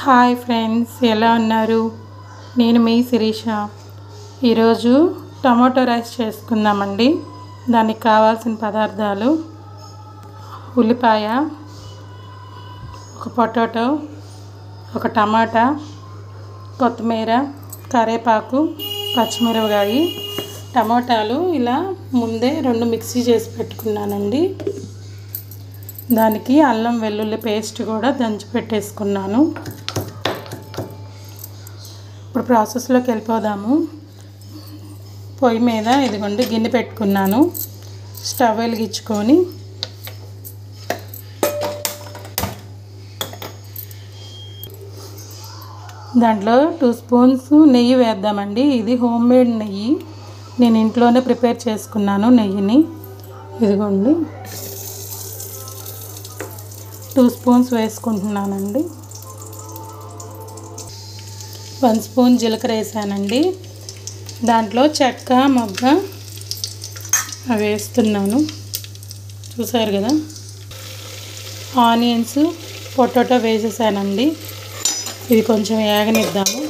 Hi friends, ఎలా ఉన్నారు? నేను మీ శిరీష. ఈరోజు టమాటో రైస్ చేసుకుందామండి. దానికి కావాల్సిన పదార్థాలు: ఉల్లిపాయ, ఒక పొటాటో, ఒక టమాటా, కొత్తిమీర, కరివేపాకు, పచ్చిమిరపకాయ. టమాటాలు ఇలా ముందే 2 మిక్సీ చేసి పెట్టుకున్నానండి. దానికి అల్లం వెల్లుల్లి పేస్ట్ కూడా దంచి పెట్టేసుకున్నాను. ఇప్పుడు ప్రాసెస్లోకి వెళ్ళిపోదాము. పొయ్యి మీద ఇదిగోండి గిన్నె పెట్టుకున్నాను. స్టవ్ వెలిగించుకొని దాంట్లో 2 స్పూన్స్ నెయ్యి వేద్దామండి. ఇది హోమ్ మేడ్ నెయ్యి, నేను ఇంట్లోనే ప్రిపేర్ చేసుకున్నాను నెయ్యిని. ఇదిగోండి 2 స్పూన్స్ వేసుకుంటున్నానండి. 1 స్పూన్ జీలకర్ర వేసానండి. దాంట్లో చెక్క, మొగ్గ అవి వేస్తున్నాను, చూసారు కదా. ఆనియన్స్, పొటాటో వేసేసానండి. ఇది కొంచెం వేగనిద్దాము.